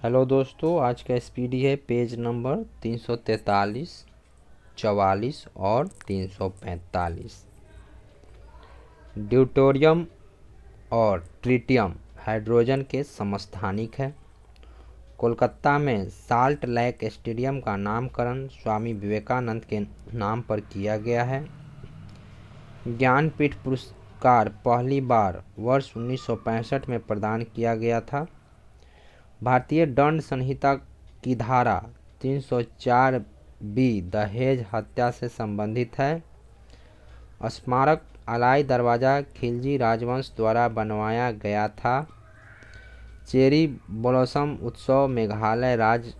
Hello दोस्तों, आज का एसपीडी है पेज नंबर 343, 44 और 345। ड्यूटेरियम और ट्रिटियम हाइड्रोजन के समस्थानिक है। कोलकाता में साल्ट लेक स्टेडियम का नामकरण स्वामी विवेकानंद के नाम पर किया गया है। ज्ञानपीठ पुरस्कार पहली बार वर्ष 1965 में प्रदान किया गया था। भारतीय दंड संहिता की धारा 304 बी दहेज हत्या से संबंधित है। स्मारक अलाई दरवाज़ा खिलजी राजवंश द्वारा बनवाया गया था। चेरी ब्लॉसम उत्सव मेघालय राज्य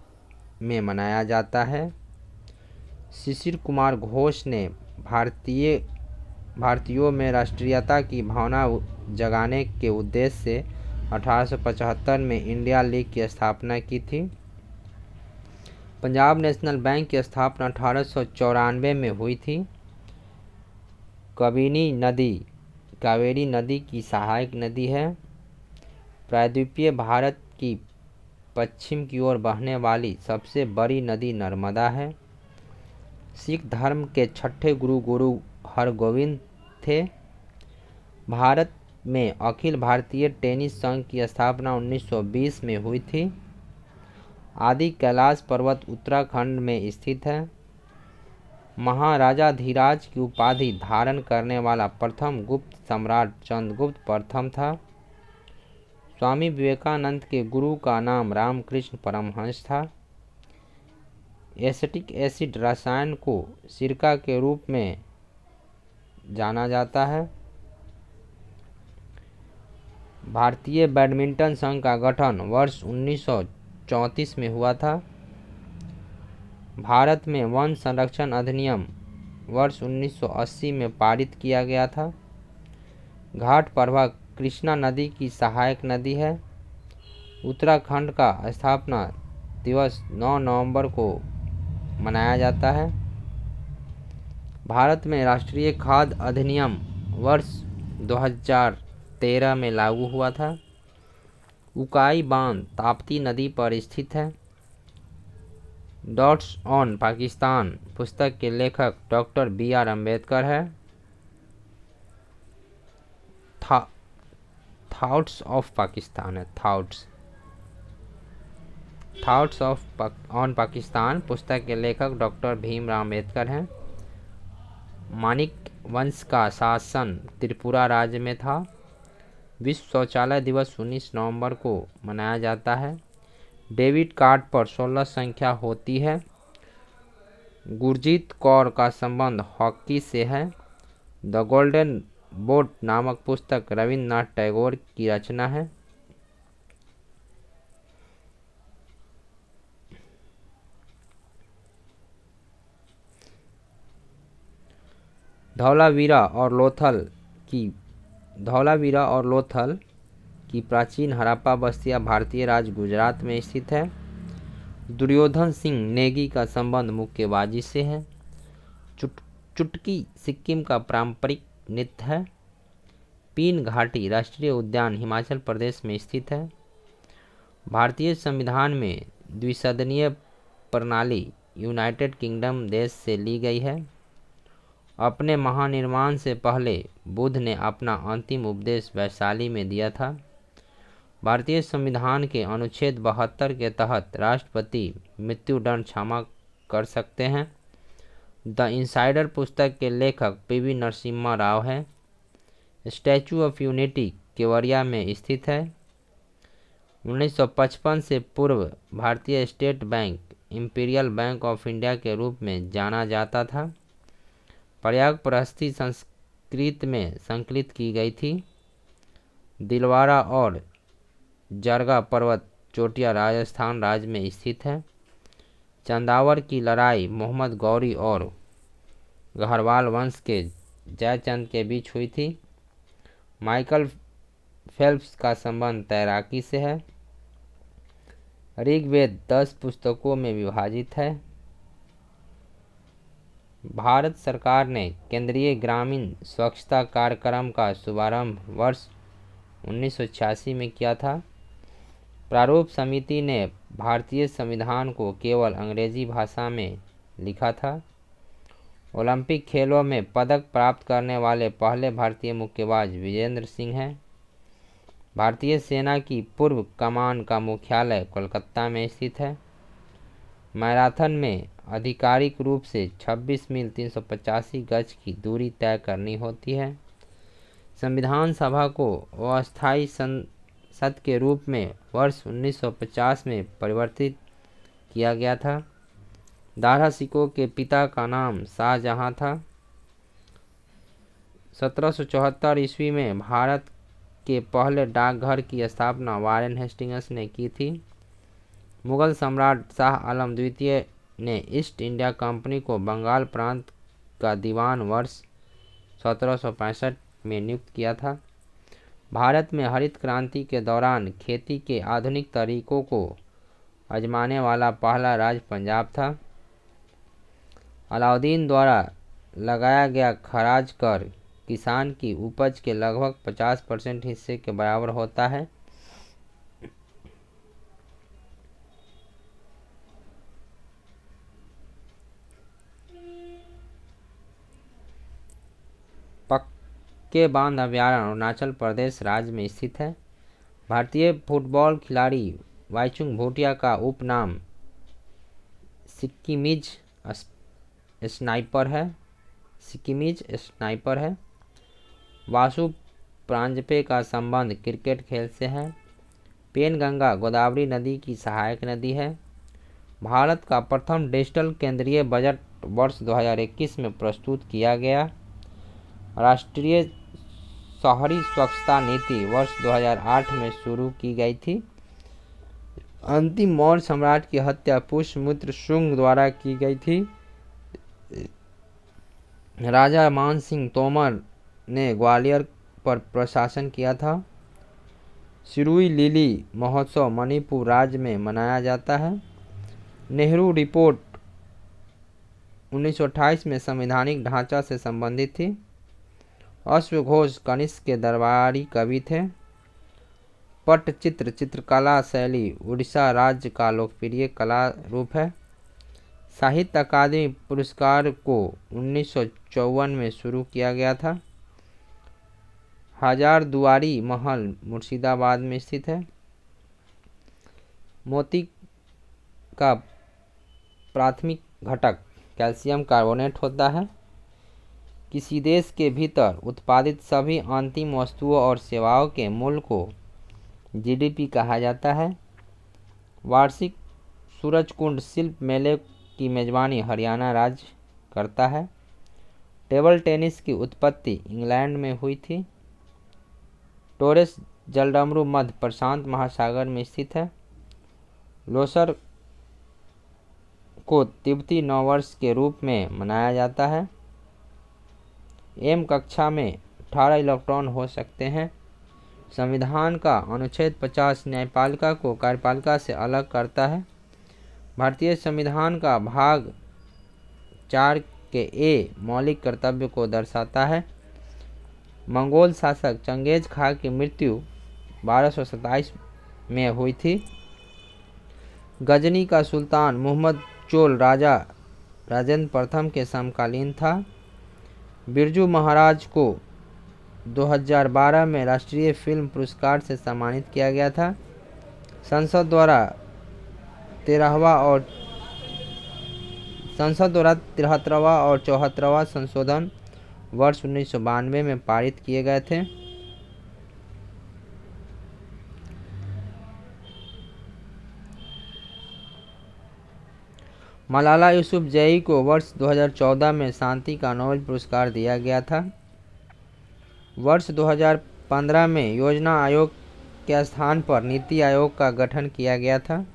में मनाया जाता है। शिशिर कुमार घोष ने भारतीयों में राष्ट्रीयता की भावना जगाने के उद्देश्य से 1875 में इंडिया लीग की स्थापना की थी। पंजाब नेशनल बैंक की स्थापना 1894 में हुई थी। कावेरी नदी की सहायक नदी है। प्रायद्वीपीय भारत की पश्चिम की ओर बहने वाली सबसे बड़ी नदी नर्मदा है। सिख धर्म के छठे गुरु हरगोविंद थे। भारत में अखिल भारतीय टेनिस संघ की स्थापना 1920 में हुई थी। आदि कैलाश पर्वत उत्तराखंड में स्थित है। महाराजाधिराज की उपाधि धारण करने वाला प्रथम गुप्त सम्राट चंद्रगुप्त प्रथम था। स्वामी विवेकानंद के गुरु का नाम रामकृष्ण परमहंस था। एसिटिक एसिड रसायन को सिरका के रूप में जाना जाता है। भारतीय बैडमिंटन संघ का गठन वर्ष 1934 में हुआ था। भारत में वन संरक्षण अधिनियम वर्ष 1980 में पारित किया गया था। घाट प्रभा कृष्णा नदी की सहायक नदी है। उत्तराखंड का स्थापना दिवस 9 नवंबर को मनाया जाता है। भारत में राष्ट्रीय खाद्य अधिनियम वर्ष 2013 में लागू हुआ था। उकाई बांध ताप्ती नदी पर स्थित है। डॉट्स ऑन पाकिस्तान पुस्तक के लेखक डॉक्टर BR अम्बेडकर है। थॉट्स ऑफ पाकिस्तान है। थॉट्स ऑन पाकिस्तान पुस्तक के लेखक डॉक्टर भीमराव अम्बेडकर हैं। मानिक वंश का शासन त्रिपुरा राज्य में था। विश्व शौचालय दिवस 19 नवंबर को मनाया जाता है। डेबिट कार्ड पर 16 संख्या होती है। गुरजीत कौर का संबंध हॉकी से है। द गोल्डन बोट नामक पुस्तक रविन्द्रनाथ टैगोर की रचना है। धौलावीरा और लोथल की प्राचीन हड़प्पा बस्तियां भारतीय राज्य गुजरात में स्थित है। दुर्योधन सिंह नेगी का संबंध मुक्केबाजी से है। चुटकी सिक्किम का पारंपरिक नृत्य है। पीन घाटी राष्ट्रीय उद्यान हिमाचल प्रदेश में स्थित है। भारतीय संविधान में द्विसदनीय प्रणाली यूनाइटेड किंगडम देश से ली गई है। अपने महानिर्वाण से पहले बुद्ध ने अपना अंतिम उपदेश वैशाली में दिया था। भारतीय संविधान के अनुच्छेद 72 के तहत राष्ट्रपति मृत्युदंड क्षमा कर सकते हैं। द इनसाइडर पुस्तक के लेखक PV नरसिम्हा राव है। स्टैचू ऑफ यूनिटी केवड़िया में स्थित है। 1955 से पूर्व भारतीय state bank imperial bank of India के रूप में जाना जाता था। प्रयाग प्रहस्ती संस्कृत में संकलित की गई थी। दिलवारा और जरगा पर्वत चोटियां राजस्थान राज्य में स्थित है। चंदावर की लड़ाई मोहम्मद गौरी और गहरवाल वंश के जयचंद के बीच हुई थी। माइकल फेल्प्स का संबंध तैराकी से है। ऋग्वेद 10 पुस्तकों में विभाजित है। भारत सरकार ने केंद्रीय ग्रामीण स्वच्छता कार्यक्रम का शुभारंभ वर्ष 1986 में किया था। प्रारूप समिति ने भारतीय संविधान को केवल अंग्रेजी भाषा में लिखा था। ओलंपिक खेलों में पदक प्राप्त करने वाले पहले भारतीय मुक्केबाज विजेंद्र सिंह हैं। भारतीय सेना की पूर्व कमान का मुख्यालय कोलकाता में स्थित है। मैराथन में आधिकारिक रूप से 26 मील 385 गज की दूरी तय करनी होती है। संविधान सभा को अस्थायी संसद के रूप में वर्ष 1950 में परिवर्तित किया गया था। दारा सिकोह के पिता का नाम शाहजहां था। 1774 ईस्वी में भारत के पहले डाकघर की स्थापना वारेन हेस्टिंग्स ने की थी। मुगल सम्राट शाह आलम द्वितीय ने ईस्ट इंडिया कंपनी को बंगाल प्रांत का दीवान वर्ष 1765 में नियुक्त किया था। भारत में हरित क्रांति के दौरान खेती के आधुनिक तरीकों को आजमाने वाला पहला राज्य पंजाब था। अलाउद्दीन द्वारा लगाया गया खराज कर किसान की उपज के लगभग 50% हिस्से के बराबर होता है। पक्के बांध अभयारण्य अरुणाचल प्रदेश राज्य में स्थित है। भारतीय फुटबॉल खिलाड़ी वाईचुंग भूटिया का उपनाम सिक्किमीज स्नाइपर है। वासु प्रांजपे का संबंध क्रिकेट खेल से है। पेनगंगा गोदावरी नदी की सहायक नदी है। भारत का प्रथम डिजिटल केंद्रीय बजट वर्ष 2021 में प्रस्तुत किया गया। राष्ट्रीय शहरी स्वच्छता नीति वर्ष 2008 में शुरू की गई थी। अंतिम मौर्य सम्राट की हत्या पुष्यमित्र शुंग द्वारा की गई थी। राजा मान सिंह तोमर ने ग्वालियर पर प्रशासन किया था। सिरुई लिली महोत्सव मणिपुर राज्य में मनाया जाता है। नेहरू रिपोर्ट 1928 में संवैधानिक ढांचा से संबंधित थी। अश्वघोष कनिष्क के दरबारी कवि थे। पट्टचित्र चित्रकला शैली उड़ीसा राज्य का लोकप्रिय कला रूप है। साहित्य अकादमी पुरस्कार को 1954 में शुरू किया गया था। हजारदुआरी महल मुर्शिदाबाद में स्थित है। मोती का प्राथमिक घटक कैल्शियम कार्बोनेट होता है। किसी देश के भीतर उत्पादित सभी अंतिम वस्तुओं और सेवाओं के मूल्य को जीडीपी कहा जाता है। वार्षिक सूरजकुंड शिल्प मेले की मेजबानी हरियाणा राज्य करता है। टेबल टेनिस की उत्पत्ति इंग्लैंड में हुई थी। टोरेस जलडमरू मध्य प्रशांत महासागर में स्थित है। लोसर को तिब्बती नववर्ष के रूप में मनाया जाता है। एम कक्षा में 18 इलेक्ट्रॉन हो सकते हैं। संविधान का अनुच्छेद 50 न्यायपालिका को कार्यपालिका से अलग करता है। भारतीय संविधान का भाग 4 के ए मौलिक कर्तव्य को दर्शाता है। मंगोल शासक चंगेज खां की मृत्यु 1227 में हुई थी। गजनी का सुल्तान मुहम्मद चोल राजा राजेंद्र प्रथम के समकालीन था। बिरजू महाराज को 2012 में राष्ट्रीय फिल्म पुरस्कार से सम्मानित किया गया था। संसद द्वारा 73वां और 74वां संशोधन वर्ष 1992 में पारित किए गए थे। मलाला यूसुफजई को वर्ष 2014 में शांति का नोबेल पुरस्कार दिया गया था। वर्ष 2015 में योजना आयोग के स्थान पर नीति आयोग का गठन किया गया था।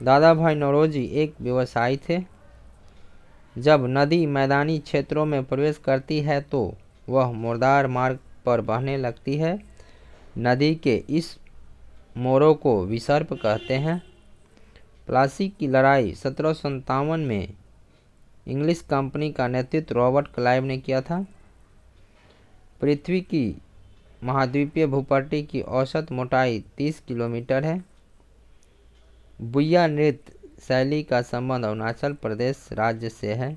दादा भाई नौरोजी एक व्यवसायी थे। जब नदी मैदानी क्षेत्रों में प्रवेश करती है तो वह मुर्दार मार्ग पर बहने लगती है। नदी के इस मोड़ों को विसर्प कहते हैं। प्लासी की लड़ाई 1757 में इंग्लिश कंपनी का नेतृत्व रॉबर्ट क्लाइव ने किया था। पृथ्वी की महाद्वीपीय भूपट्टी की औसत मोटाई 30 किलोमीटर है। बुइया नृत्य शैली का संबंध अरुणाचल प्रदेश राज्य से है।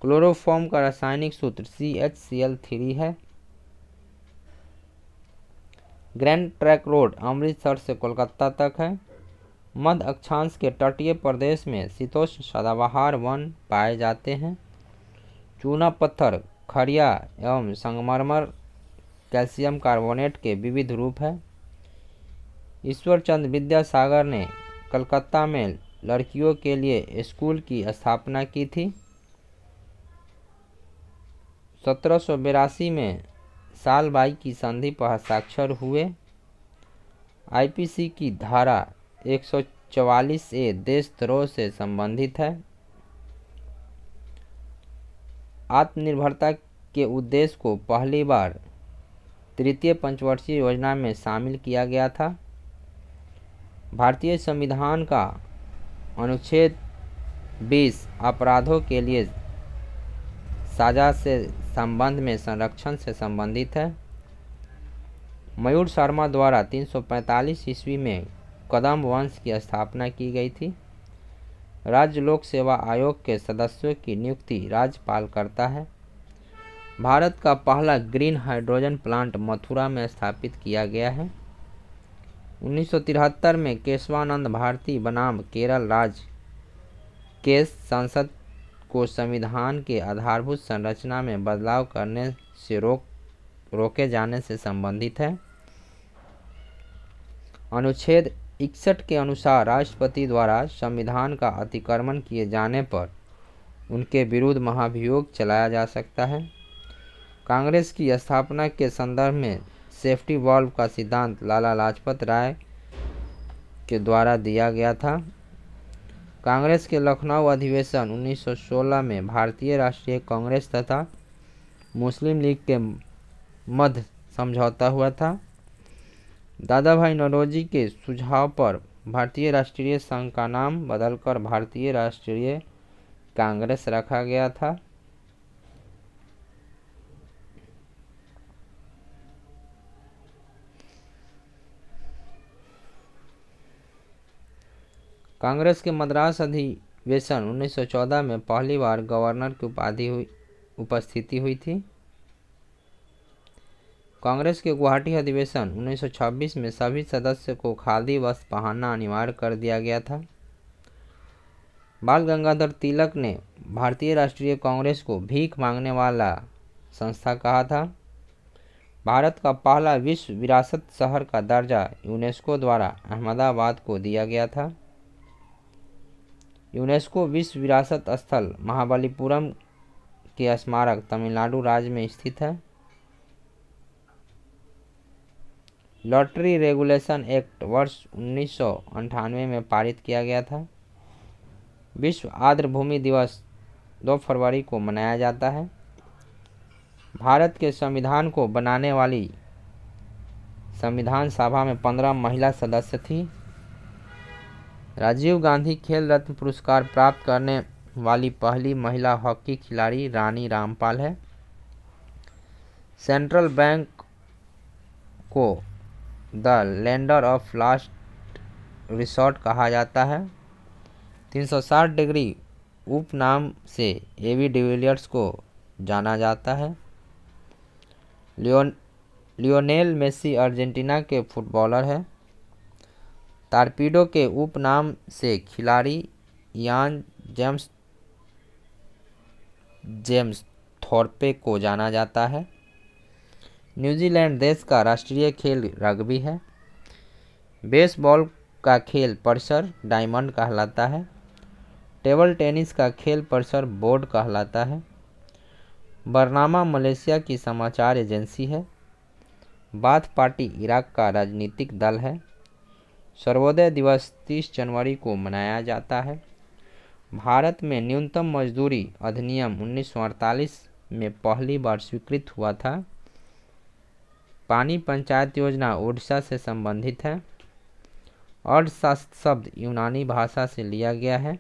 क्लोरोफॉर्म का रासायनिक सूत्र CHCl3 है। ग्रैंड ट्रंक रोड अमृतसर से कोलकाता तक है। मध्य अक्षांश के तटीय प्रदेश में शीतोष्ण सदाबहार वन पाए जाते हैं। चूना पत्थर, खड़िया एवं संगमरमर कैल्शियम कार्बोनेट के विविध रूप हैं। ईश्वरचंद विद्यासागर ने कलकत्ता में लड़कियों के लिए स्कूल की स्थापना की थी। 1782 में सालबाई की संधि पर हस्ताक्षर हुए। आईपीसी की धारा 144A देशद्रोह से संबंधित है। आत्मनिर्भरता के उद्देश्य को पहली बार तृतीय पंचवर्षीय योजना में शामिल किया गया था। भारतीय संविधान का अनुच्छेद 20 अपराधों के लिए सजा से संबंध में संरक्षण से संबंधित है। मयूर शर्मा द्वारा 345 ईस्वी में कदम वंश की स्थापना की गई थी। राज्य लोक सेवा आयोग के सदस्यों की नियुक्ति राज्यपाल करता है। भारत का पहला ग्रीन हाइड्रोजन प्लांट मथुरा में स्थापित किया गया है। 1973 में केशवानंद भारती बनाम केरल राज्य के संसद को संविधान के आधारभूत संरचना में बदलाव करने से रोके जाने से संबंधित है। अनुच्छेद 61 के अनुसार राष्ट्रपति द्वारा संविधान का अतिक्रमण किए जाने पर उनके विरुद्ध महाभियोग चलाया जा सकता है। कांग्रेस की स्थापना के संदर्भ में सेफ्टी वॉल्व का सिद्धांत लाला लाजपत राय के द्वारा दिया गया था। कांग्रेस के लखनऊ अधिवेशन 1916 में भारतीय राष्ट्रीय कांग्रेस तथा मुस्लिम लीग के मध्य समझौता हुआ था। दादा भाई नौरोजी के सुझाव पर भारतीय राष्ट्रीय संघ का नाम बदलकर भारतीय राष्ट्रीय कांग्रेस रखा गया था। कांग्रेस के मद्रास अधिवेशन 1914 में पहली बार गवर्नर की उपस्थिति हुई थी। कांग्रेस के गुवाहाटी अधिवेशन 1926 में सभी सदस्य को खादी वस्त्र पहनना अनिवार्य कर दिया गया था। बाल गंगाधर तिलक ने भारतीय राष्ट्रीय कांग्रेस को भीख मांगने वाला संस्था कहा था। भारत का पहला विश्व विरासत शहर का दर्जा यूनेस्को द्वारा अहमदाबाद को दिया गया था। यूनेस्को विश्व विरासत स्थल महाबलीपुरम के स्मारक तमिलनाडु राज्य में स्थित है। लॉटरी रेगुलेशन एक्ट वर्ष 1998 में पारित किया गया था। विश्व आर्द्र भूमि दिवस 2 फरवरी को मनाया जाता है। भारत के संविधान को बनाने वाली संविधान सभा में 15 महिला सदस्य थी। राजीव गांधी खेल रत्न पुरस्कार प्राप्त करने वाली पहली महिला हॉकी खिलाड़ी रानी रामपाल है। सेंट्रल बैंक को the lender of last resort कहा जाता है। 360 डिग्री उपनाम से एबी डिविलियर्स को जाना जाता है। लियोनेल मेसी अर्जेंटीना के फुटबॉलर है। टारपीडो के उपनाम से खिलाड़ी यान जेम्स थॉर्पे को जाना जाता है। न्यूजीलैंड देश का राष्ट्रीय खेल रग्बी है। बेसबॉल का खेल परिसर डायमंड कहलाता है। टेबल टेनिस का खेल परिसर बोर्ड कहलाता है। बरनामा मलेशिया की समाचार एजेंसी है। बाथ पार्टी इराक का राजनीतिक दल है। सर्वोदय दिवस 30 जनवरी को मनाया जाता है। भारत में न्यूनतम मजदूरी अधिनियम 1948 में पहली बार स्वीकृत हुआ था। पानी पंचायत योजना ओडिशा से संबंधित है। अर्थशास्त्र शब्द यूनानी भाषा से लिया गया है।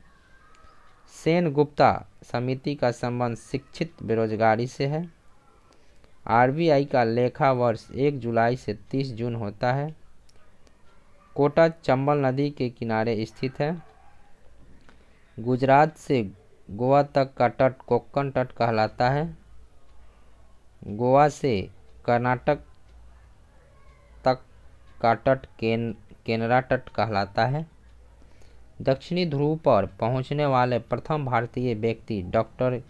सेन गुप्ता समिति का संबंध शिक्षित बेरोजगारी से है। आरबीआई का लेखा वर्ष 1 जुलाई से 30 जून होता है। कोटा चंबल नदी के किनारे स्थित है। गुजरात से गोवा तक का तट कोंकण तट कहलाता है। गोवा से कर्नाटक तक का तट केनरा तट कहलाता है। दक्षिणी ध्रुव पर पहुंचने वाले प्रथम भारतीय व्यक्ति डॉक्टर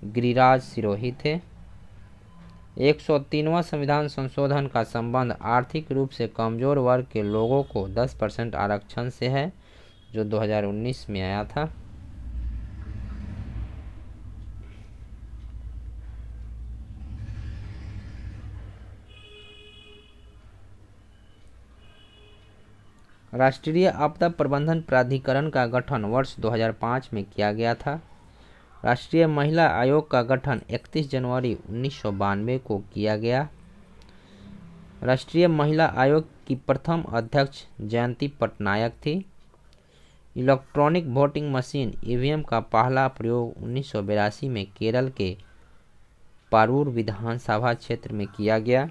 गिरिराज सिरोही थे। 103वां संविधान संशोधन का संबंध आर्थिक रूप से कमजोर वर्ग के लोगों को 10% आरक्षण से है, जो 2019 में आया था। राष्ट्रीय आपदा प्रबंधन प्राधिकरण का गठन वर्ष 2005 में किया गया था। राष्ट्रीय महिला आयोग का गठन 31 जनवरी 1992 को किया गया। राष्ट्रीय महिला आयोग की प्रथम अध्यक्ष जयंती पटनायक थी। इलेक्ट्रॉनिक वोटिंग मशीन ईवीएम का पहला प्रयोग 1982 में केरल के पारूर विधानसभा क्षेत्र में किया गया।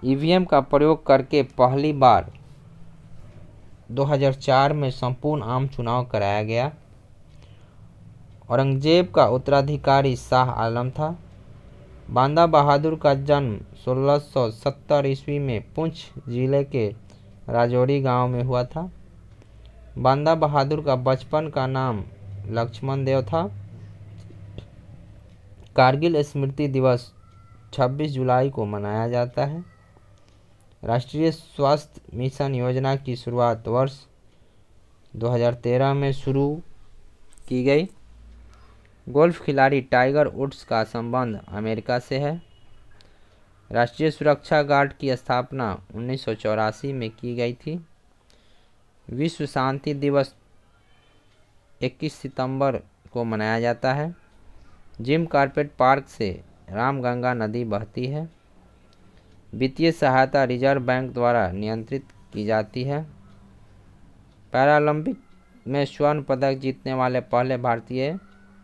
ईवीएम का प्रयोग करके पहली बार 2004 में संपूर्ण आम चुनाव कराया गया। औरंगजेब का उत्तराधिकारी शाह आलम था। बांदा बहादुर का जन्म 1670 ईस्वी में पुंछ जिले के राजौरी गांव में हुआ था। बांदा बहादुर का बचपन का नाम लक्ष्मण देव था। कारगिल स्मृति दिवस 26 जुलाई को मनाया जाता है। राष्ट्रीय स्वास्थ्य मिशन योजना की शुरुआत वर्ष 2013 में शुरू की गई। गोल्फ खिलाड़ी टाइगर वुड्स का संबंध अमेरिका से है। राष्ट्रीय सुरक्षा गार्ड की स्थापना 1984 में की गई थी। विश्व शांति दिवस 21 सितंबर को मनाया जाता है। जिम कॉर्बेट पार्क से रामगंगा नदी बहती है। वित्तीय सहायता रिजर्व बैंक द्वारा नियंत्रित की जाती है। पैरालंपिक में स्वर्ण पदक जीतने वाले पहले भारतीय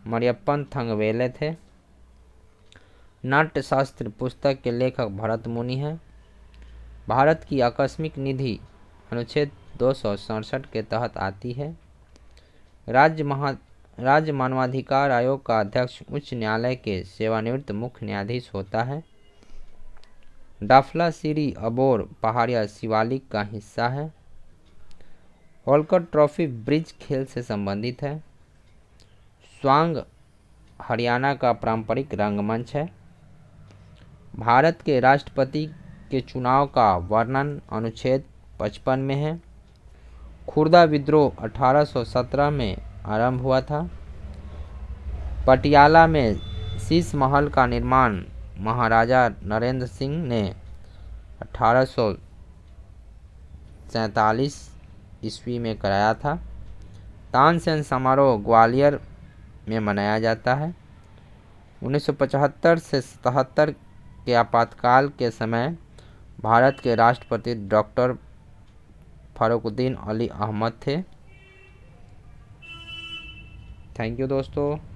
मरियप्पन थंगवेले थे। नाट्यशास्त्र पुस्तक के लेखक भरत मुनि हैं। भारत की आकस्मिक निधि अनुच्छेद 267 के तहत आती है। राज्य मानवाधिकार आयोग का अध्यक्ष उच्च न्यायालय के सेवानिवृत्त मुख्य न्यायाधीश होता है। डाफला सीरी अबोर पहाड़िया शिवालिक का हिस्सा है। होलकर ट्रॉफी ब्रिज खेल से संबंधित है। स्वांग हरियाणा का पारंपरिक रंगमंच है। भारत के राष्ट्रपति के चुनाव का वर्णन अनुच्छेद 55 में है। खुर्दा विद्रोह 1817 में आरंभ हुआ था। पटियाला में शीश महल का निर्माण महाराजा नरेंद्र सिंह ने 1847 ईस्वी में कराया था। तानसेन समारोह ग्वालियर में मनाया जाता है। 1975 से 77 के आपातकाल के समय भारत के राष्ट्रपति डॉक्टर फरुखुद्दीन अली अहमद थे। थैंक यू दोस्तों।